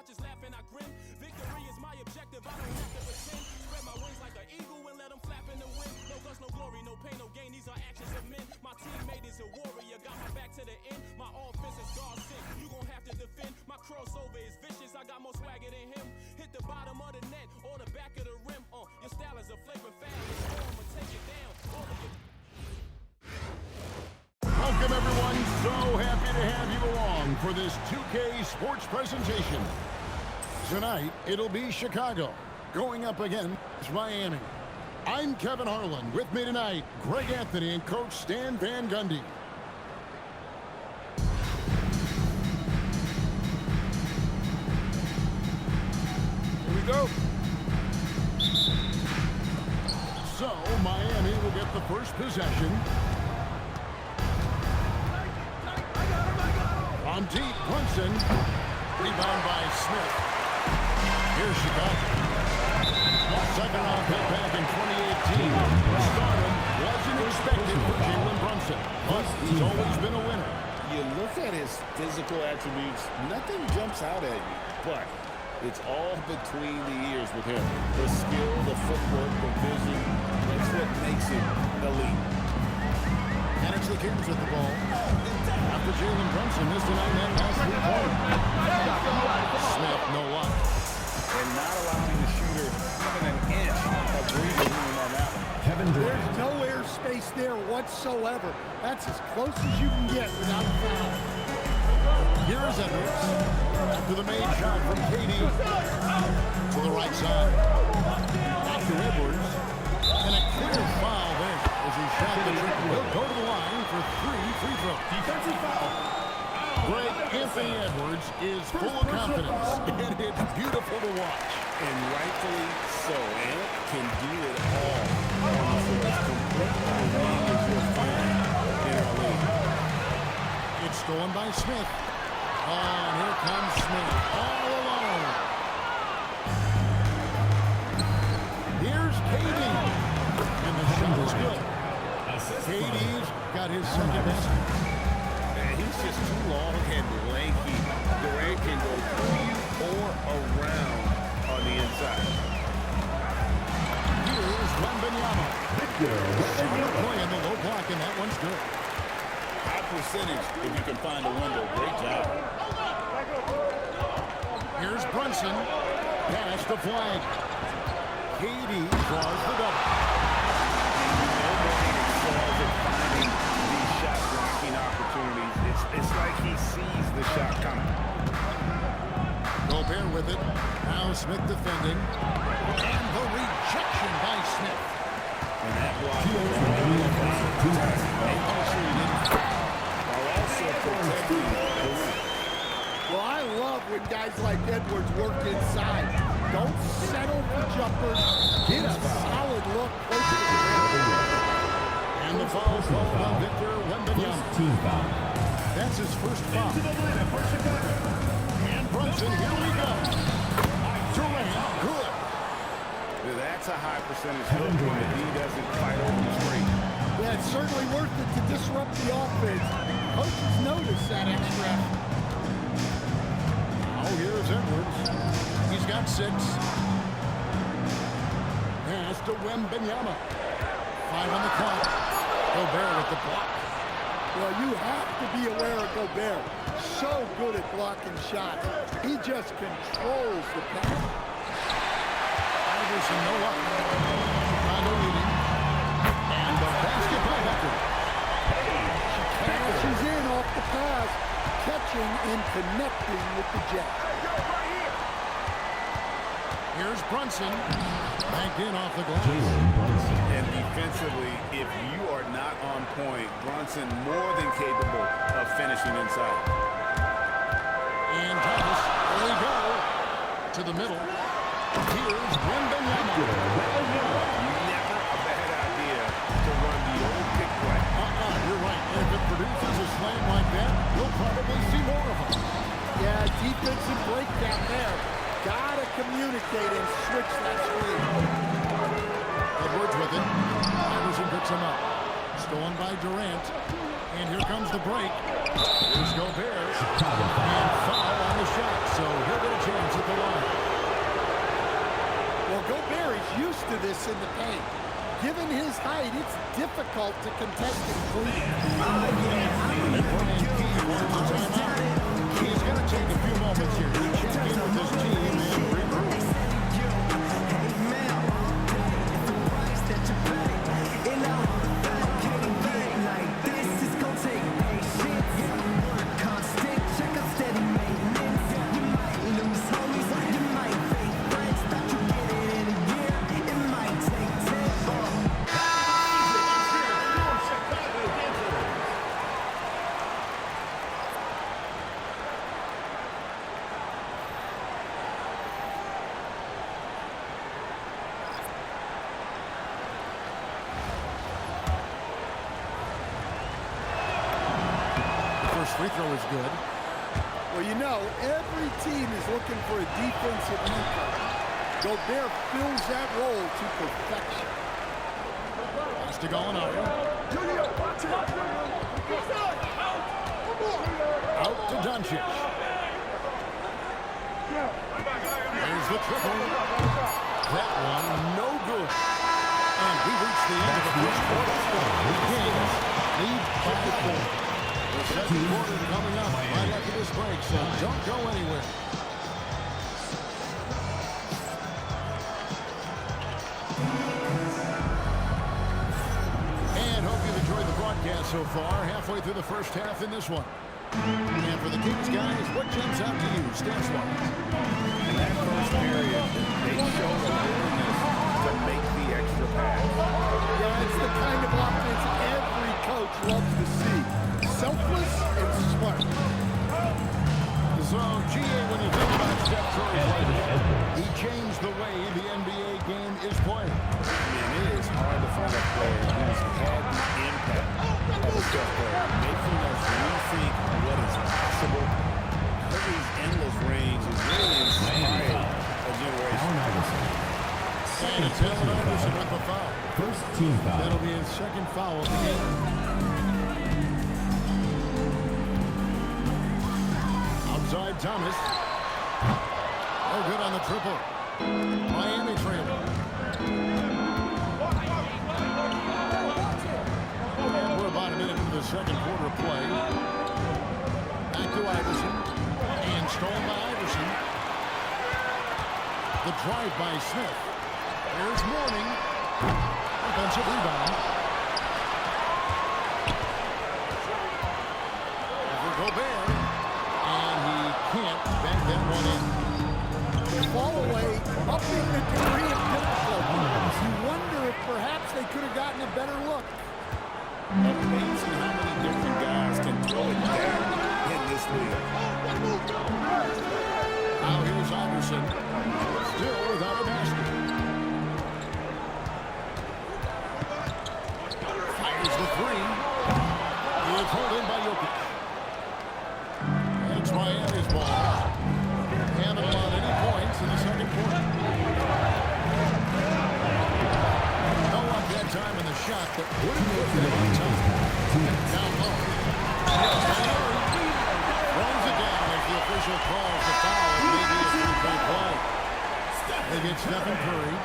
just laugh and I grin. Victory is my objective, I don't have to pretend. Spread my wings like an eagle and let them flap in the wind. No guts, no glory, no pain, no gain, these are actions of men. My teammate is a warrior, got my back to the end. My offense is God sent, you gon' have to defend. My crossover is vicious, I got more swagger than him. Hit the bottom of the net or the back of the rim. Your style is a flavor fast, I'ma take it down. All of you. Welcome, everyone. So happy to have you along for this 2K Sports presentation. Tonight, it'll be Chicago going up against Miami. I'm Kevin Harlan. With me tonight, Greg Anthony and Coach Stan Van Gundy. Here we go. So, Miami will get the first possession. On deep, Brunson. Rebound by Smith. Here's Chicago. Second round pick back in 2018. Stardom wasn't expected for Jalen Brunson, but he's always been a winner. You look at his physical attributes, nothing jumps out at you, but it's all between the ears with him. The skill, the footwork, the vision, that's what makes him elite. And it's the Kings with the ball. After Jalen Brunson missed a 9-man pass three-pointer. Smith, no luck. And not allowing the shooter even an inch of breathing room on that one. There's no airspace there whatsoever. That's as close as you can get without a foul. Here's Edwards. After the made shot from KD. To the right side. Back to Edwards. And a clear foul there as he shot the triple. He'll go to the line for 3 free throws. Defensive foul. Greg Anthony Edwards is full of confidence, and it's beautiful to watch. And rightfully so. Ant can do it all. It's completely as you'll find in our league. It's stolen by Smith. And here comes Smith all alone. Here's KD. And the shot is good. KD's got his second miss. He's just too long and lanky. Durant can go through you or around on the inside. Here's Wembanyama. Playing the low block, and that one's good. High percentage if you can find a window. Great job. Here's Brunson. Pass the flag. KD draws the double. Nobody excels at finding these shot blocking opportunities. It's like he sees the shot coming. Gobert with it. Now Smith defending. And the rejection by Smith. And that block while also protecting the rim. Well, I love when guys like Edwards work inside. Don't settle for jumpers. Get a solid look close to the rim. And the foul called on Victor Wembanyama. Team foul. That's his first foul. And Brunson, here we go. Durant, good. That's a high percentage hook when the D doesn't fight over the screen. Yeah, it's certainly worth it to disrupt the offense. Coaches notice that extra effort. Oh, here's Edwards. He's got 6. Pass to Wembanyama. 5 on the clock. Gobert with the block. Well, you have to be aware of Gobert. So good at blocking shots. He just controls the pass. Iverson, no luck. Chicago leading. And the basket by Becker. She's in off the pass, catching and connecting with the Jet. Here's Brunson. Back in off the glass. And defensively, if you are not on point, Brunson more than capable of finishing inside. And Thomas, there we go. To the middle. Here's Wembanyama. Never a bad idea to run the old pick play. You're right. And if it produces a slam like that, you'll probably see more of them. Yeah, defensive breakdown there. Gotta communicate and switch that screen. Edwards with it. Iverson picks him up. Stolen by Durant. And here comes the break. Here's Gobert. And foul on the shot. So he'll get a chance at toughness in the paint. Given his height, it's difficult to contest him clean. He's going to take a few moments here to check in with his team and regroup. Free throw is good. Well, you know, every team is looking for a defensive anchor. Gobert fills that role to perfection. Has to go on out. Out to Doncic. There's the triple. That one, no good. And we reach the end of the first quarter. The Kings lead by 4. The second quarter coming up right after this break, so don't go anywhere. And hope you've enjoyed the broadcast so far. Halfway through the first half in this one. And for the Kings guys, what jumps out to you, stats-wise? In that first period, they showed a willingness to make the extra pass. Yeah, it's the kind of offense every coach loves to see. Selfless and smart. So, GA, when you think about Steph Curry, he changed the way the NBA game is played. And it is hard to find a player who's had the impact of a Steph Curry, making us rethink what is possible. Curry's endless range has really inspired a generation. And it's Allen Iverson with the foul. First team foul. That'll be his second foul of the game. Outside Thomas. No good on the triple. Miami trailing. And we're about a minute into the second quarter of play. Back to Iverson. And stolen by Iverson. The drive by Smith. Here's Mourning. Offensive rebound. Over Gobert. And he can't bank that one in. Fall away, upping the degree of difficulty. You wonder if perhaps they could have gotten a better look. Amazing how many different guys can throw it down in this league. Now here's Iverson. Still without a basket. Fires the three. It's pulled in by Jokic. It's Miami's ball. Haven't allowed any points in the second quarter. No luck that time in the shot, but wouldn't go for the one time. Down low. Runs it down as the official calls the foul. Maybe a three-point play. They get Stephen Curry.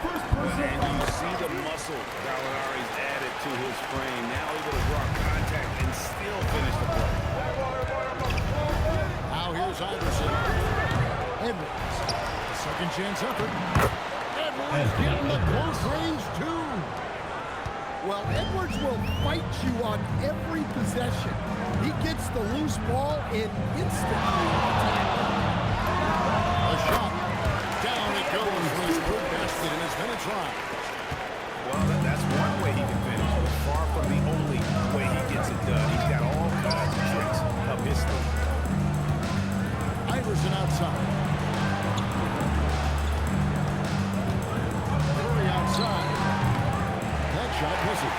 And you see the muscle Gallinari's added to his frame. Now able to draw contact and still finish the play. Now here's Iverson. Edwards. Second chance effort. Edwards getting the close range too. Well, Edwards will fight you on every possession. He gets the loose ball and instantly attacks. A shot. Down it goes for his third basket, and it's been a try. Well, that's one way he can finish, but far from the only way he gets it done. He's got all kinds of tricks up his sleeve. Iverson outside. Curry outside. That shot misses.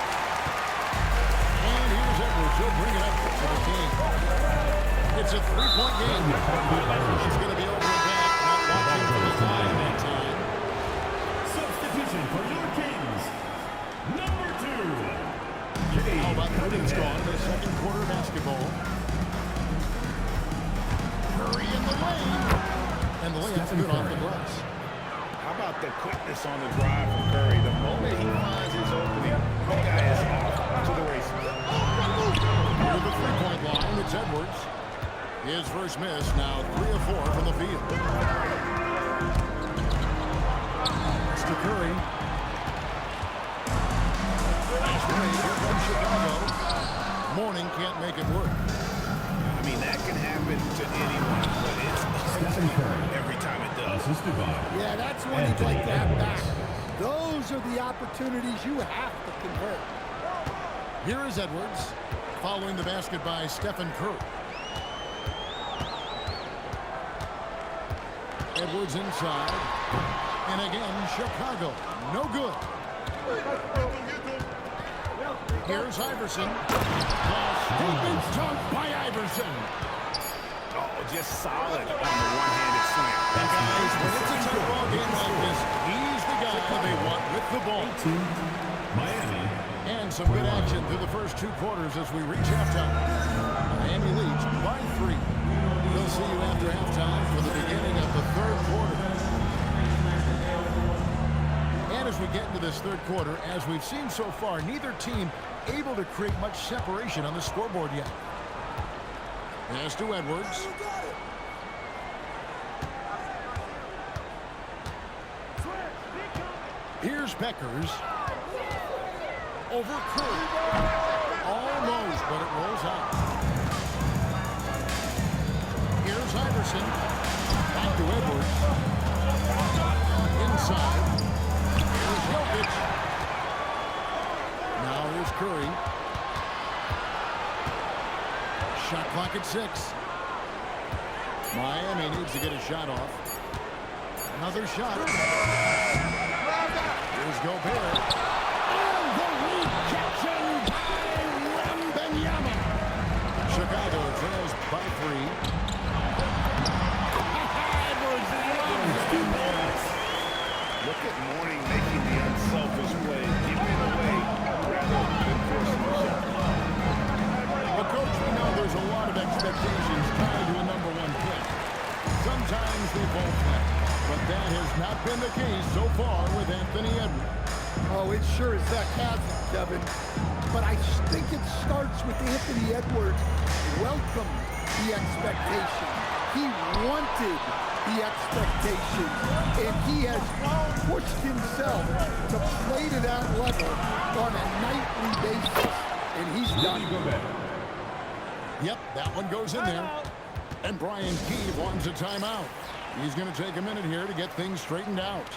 And here's Edwards. He'll bring it up for the team. It's a three-point game. He's going to be over and back, not watching for the time that time. Substitution for your Kings. Number 2. How about Curry's gone in the second quarter of basketball. Curry in the lane. And the layup's good off the glass. How about the quickness on the drive from Curry? The moment he finds his opening, the guy is off to the races. To the three-point line, it's Edwards. His first miss, now 3 of 4 from the field. It's to Curry. Nice play here from Chicago. Mourning can't make it work. I mean, that can happen to anyone, but it's every time it does. Yeah, that's when you'd like to have back. Those are the opportunities you have to convert. Here is Edwards, following the basket by Stephen Curry. Edwards inside, and again, Chicago, no good. Here's Iverson. Stupid dunk by Iverson. Oh, just solid on the one-handed slam. And guys, when it's a tough ball game like this, he's the guy they want with the ball. Miami. And some good action through the first 2 quarters as we reach halftime. Miami leads by 3. We'll see you after halftime for the beginning of the 3rd quarter. And as we get into this 3rd quarter, as we've seen so far, neither team able to create much separation on the scoreboard yet. Pass to Edwards. Here's Beckers. Over Curry. Almost, but it rolls out. Here's Iverson. Back to Edwards. Inside. Here's Jokic. Now here's Curry. Shot clock at 6. Miami needs to get a shot off. Another shot. Here's Gobert. And the rejection by Wembanyama. Chicago trails by 3. Look at Mourning making the unselfish play, giving it away rather than forcing the shot. Well, Coach, we know there's a lot of expectations tied to a #1 pick. Sometimes they fall flat, but that has not been the case so far with Anthony Edwards. Oh, it sure as heck hasn't, Kevin. But I think it starts with Anthony Edwards welcomed the expectation. He wanted the expectation, and he has pushed himself to play to that level on a nightly basis, and he's done. Yep, that one goes in there. And Brian Key wants a timeout. He's going to take a minute here to get things straightened out.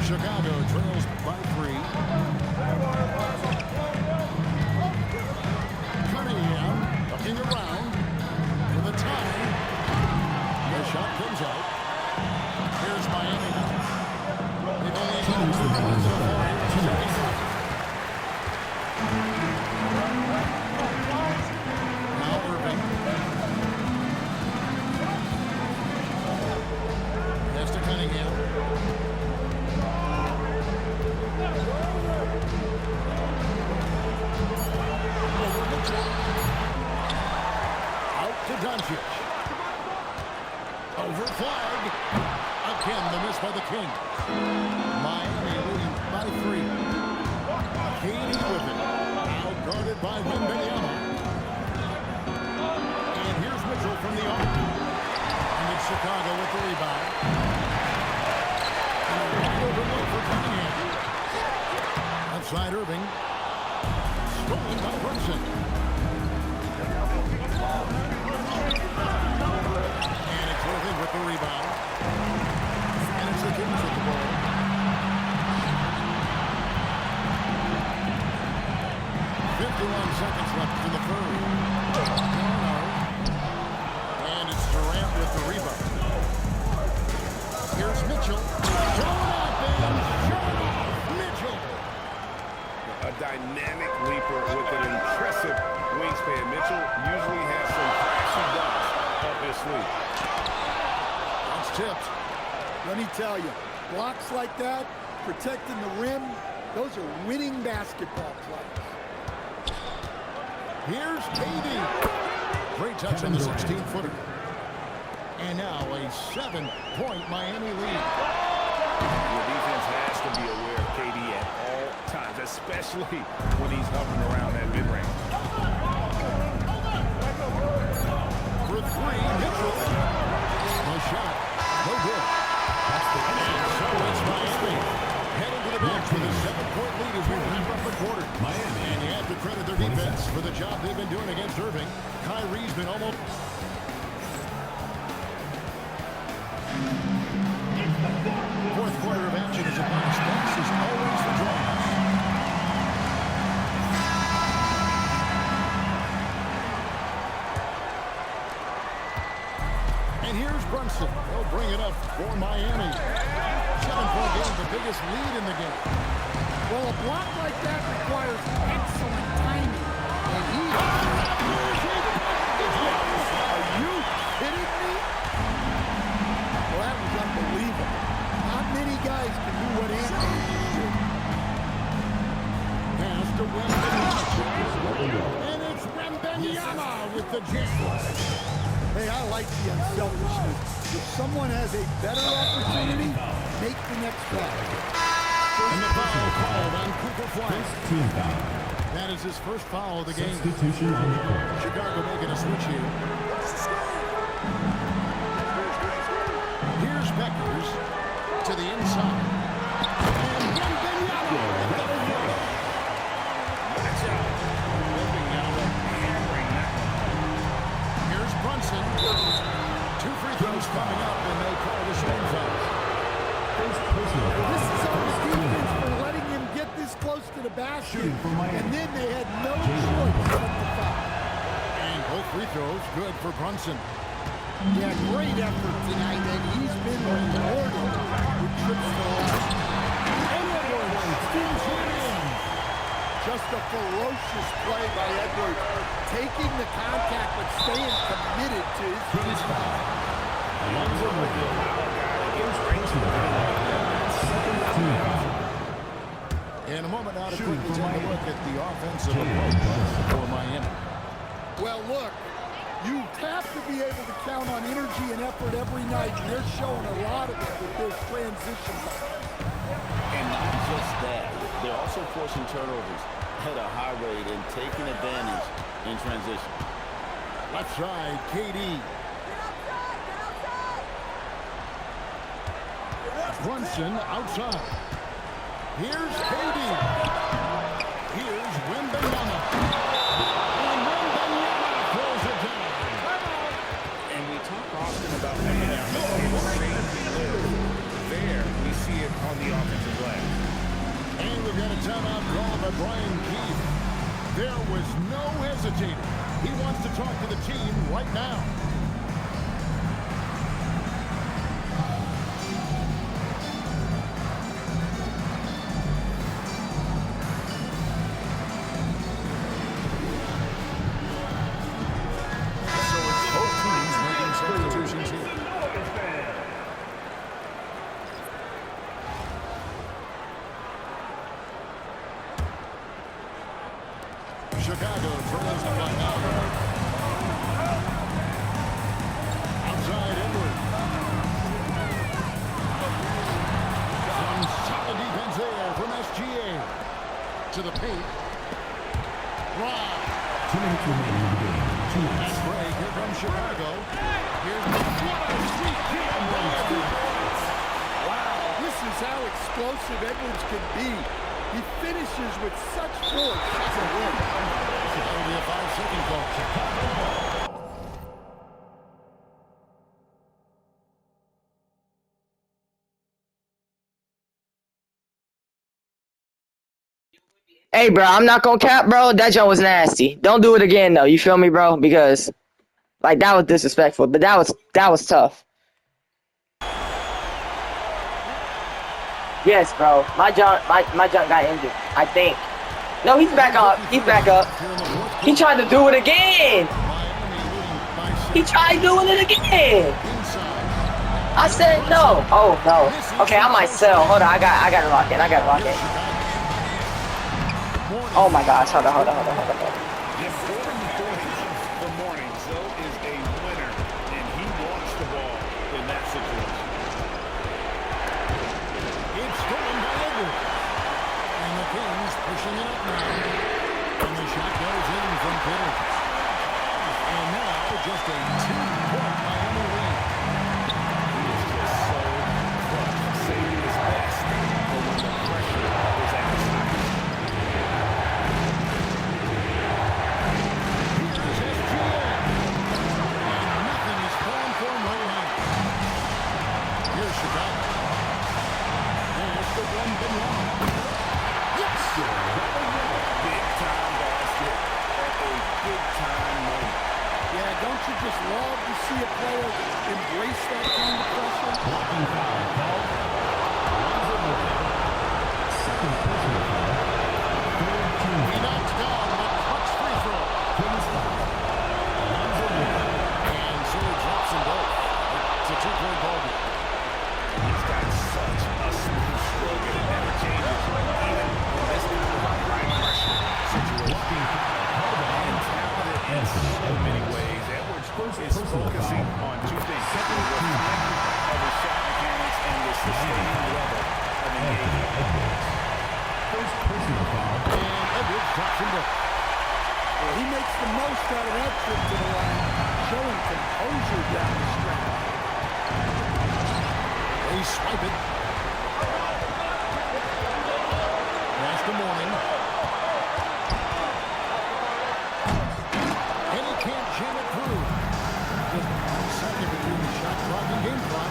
Chicago trails by 3. Cunningham looking around for the tie. The shot comes out. Here's Miami. They've only had 2 points so far. Now Irving. Pass to Cunningham. Out to Doncic. Over flag. Again, the miss by the Kings. Miami leading by 3. Katie with it. Now guarded by Wembanyama. And here's Mitchell from the arc. And it's Chicago with the rebound. And a wide open look for Cunningham. Outside Irving. Stolen by Brunson. And it's Irving with the rebound. And it's the Kings with the ball. Seconds left in the 3rd. And it's Durant with the rebound. Here's Mitchell. Thrown out. tipped. Let me tell you, blocks like that, protecting the rim, those are winning basketball plays. Here's KD. Great touch on the 16-footer. And now a 7-point Miami lead. Your defense has to be aware of KD at all times, especially when he's hovering around that mid-range. For three, Mitchell. No shot. No good. That's the end. So it's Miami. Heading to the bench with a 7-point lead as we wrap up the quarter. Miami. And you have to credit their defense for the job they've been doing against Irving. Kyrie's been almost... Fourth quarter of action is upon us. This is always the draws. And here's Brunson. They'll bring it up for Miami. 7-point game, the biggest lead in the game. Well, a block like that requires excellent timing. And he... Are you kidding me? Well, that was unbelievable. Not many guys can do what Anthony did. Pass to Wembenyama. And it's Wembenyama with the jam. Hey, I like the unselfishness. If someone has a better opportunity, make the next play. And the foul called on Cooper Flight. Team foul. That is his first foul of the game. Substitution on the court. Chicago making a switch here. Here's Beckers to the inside. And Wembenyama. Watch out. Wembenyama hammering that one. Here's Brunson. 2 free throws coming up, and they call the shooting foul. This is on his defense for letting him get this close to the basket, and then they had no choice but to foul. And both free throws good for Brunson. Yeah, great effort tonight, and he's been rewarded with trips to the line. Just a ferocious play by Edwards, taking the contact but staying committed to his team. In a moment now to quickly take a look at the offensive approach for Miami. Well, look, you have to be able to count on energy and effort every night, and they're showing a lot of it with their transition. And not just that, they're also forcing turnovers at a high rate and taking advantage in transition. Left side, KD. Brunson outside. Here's KD. Here's Wembenyama. And Wembenyama throws it down. And we talk often about Wembenyama. There, we see it on the offensive glass. And we've got a timeout called by Brian Keith. There was no hesitating. He wants to talk to the team right now. So it's both teams making substitutions here. Chicago throws the line out. Outside Edwards. Some solid defense there from SGA. To the paint. Rob. 2 minutes remaining in the game. 2 minutes. Fast break. Here comes Chicago. Here's the street kick. Wow, this is how explosive Edwards can be. He finishes with such force. That's a win. Only a 5-second call. Hey, bro, I'm not gonna cap, bro. That joint was nasty. Don't do it again, though. You feel me, bro? Because, like, that was disrespectful. But that was tough. Yes, bro. My junk got injured, I think. No, he's back up. He's back up. He tried to do it again. He tried doing it again. I said no. Oh no. Okay, I might sell. Hold on, I gotta lock in. I gotta lock in. Oh my gosh, hold on. The important points for Morning Joe is a winner, and he wants the ball in that situation. It's stolen by Edwards. And the Kings pushing it up now. And the shot goes in from Peyton. And now just a 2-point Miami lead. He is just so clutch, saving his best for when the pressure is at his highest. Here's SGA. And nothing is falling for him right now. Here's Chicago. There's the one Benoit. Yes! Big-time basket at a big-time moment. Yeah, don't you just love to see a player embrace that kind of pressure? Blocking foul called. Glazer will take it. Second personal foul. Third team He foul. knocks down the clutch free throw. Kings foul. Glazer will take it. And so he drops them both. It's a 2-point ball game. He's got such a smooth stroke, and it never changes, even in this kind of a high-pressure situation. Blocking foul called on. And talented in so many ways. Edwards is focusing on two things. The refinement of his shot mechanics and the sustained level of engagement. First personal foul. And Edwards drops them both. Well, he makes the most out of that trip to the line, showing composure down the stretch. They swipe it. Pass to Morning. And he can't jam it through. Just 1 second between the shot clock and game clock.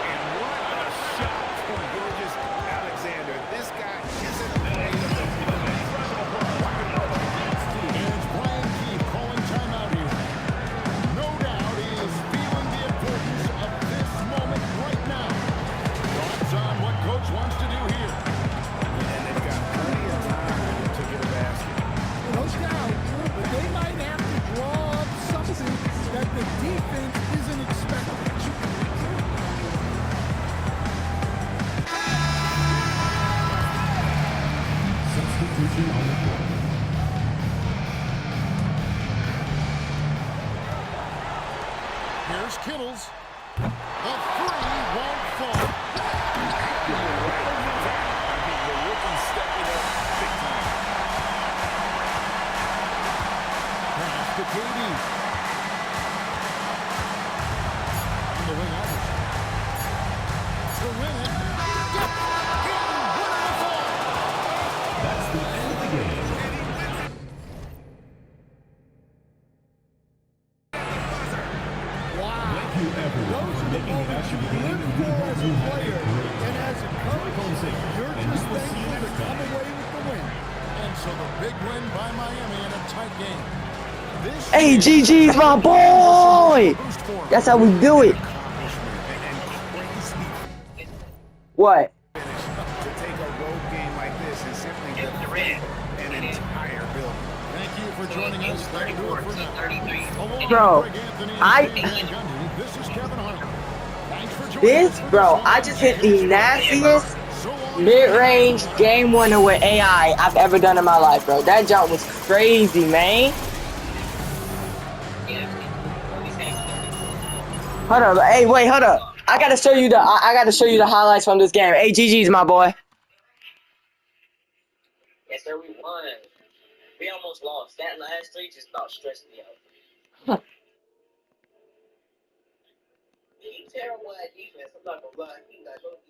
And what a shot from Georges Alexander. This guy isn't made of the And it's Brian Keefe calling timeout here. No doubt he is feeling the importance of this moment right now. Thoughts on what Coach wants to do here? And they've got plenty of time to get a basket. No doubt, but they might have to draw up something that the defense isn't expecting. Substitution on the court. Here's Kittles. The three won't fall. The rookie stepping up big time. Pass to KD. On the wing out. To win it. That's the end of the game. Thank you everyone for making it out to the game, and we hope you have a great And time. as a coach, Home safe, you're and just we will see you thankful to next come time. away with the win. And so the big win by Miami in a tight game. This Hey, is GG's my boy. boost for him. That's how we do it. Accomplishment and crazy What? finish to take a road game like this and simply defeat an entire building. Thank you for joining us. That'll do it for now. Along Bro, with Greg Anthony and I- Dave Van Gundy, this is Kevin Hart. Thanks for joining This, us for bro, one I just hit the nastiest So long. mid-range game winner with AI I've ever done in my life, bro. That jump was crazy, man. Hold up, hey, wait, hold up. I gotta show you the highlights from this game. Hey, GG's my boy. Yes, sir, we won. We almost lost. That last three just about stressed me out. You terrible at defense. I'm not gonna lie. You guys don't